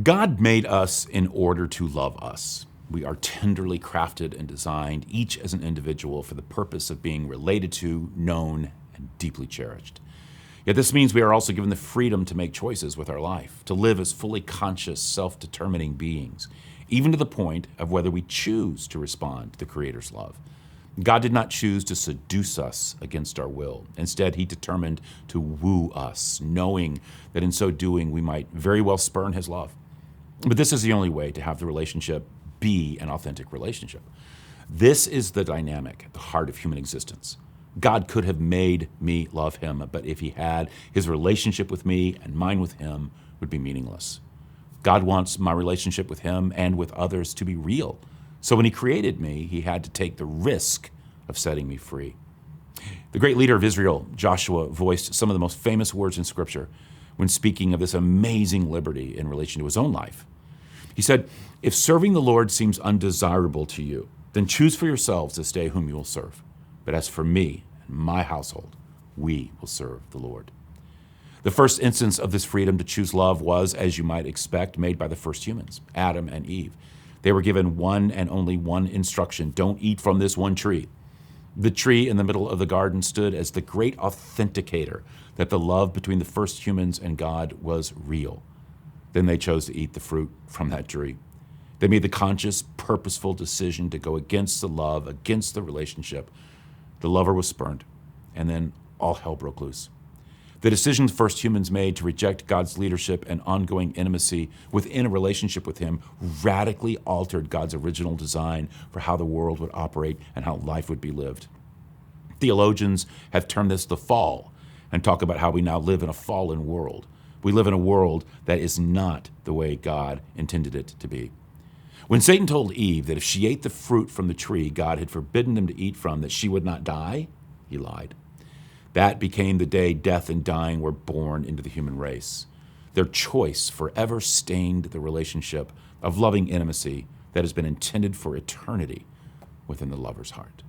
God made us in order to love us. We are tenderly crafted and designed, each as an individual, for the purpose of being related to, known, and deeply cherished. Yet this means we are also given the freedom to make choices with our life, to live as fully conscious, self-determining beings, even to the point of whether we choose to respond to the Creator's love. God did not choose to seduce us against our will. Instead, he determined to woo us, knowing that in so doing we might very well spurn his love. But this is the only way to have the relationship be an authentic relationship. This is the dynamic at the heart of human existence. God could have made me love him, but if he had, his relationship with me and mine with him would be meaningless. God wants my relationship with him and with others to be real. So when he created me, he had to take the risk of setting me free. The great leader of Israel, Joshua, voiced some of the most famous words in Scripture when speaking of this amazing liberty in relation to his own life. He said, "If serving the Lord seems undesirable to you, then choose for yourselves this day whom you will serve. But as for me and my household, we will serve the Lord." The first instance of this freedom to choose love was, as you might expect, made by the first humans, Adam and Eve. They were given one and only one instruction: don't eat from this one tree. The tree in the middle of the garden stood as the great authenticator that the love between the first humans and God was real. Then they chose to eat the fruit from that tree. They made the conscious, purposeful decision to go against the love, against the relationship. The lover was spurned, and then all hell broke loose. The decision the first humans made to reject God's leadership and ongoing intimacy within a relationship with him radically altered God's original design for how the world would operate and how life would be lived. Theologians have termed this the fall and talk about how we now live in a fallen world. We live in a world that is not the way God intended it to be. When Satan told Eve that if she ate the fruit from the tree God had forbidden them to eat from, that she would not die, he lied. That became the day death and dying were born into the human race. Their choice forever stained the relationship of loving intimacy that has been intended for eternity within the lover's heart.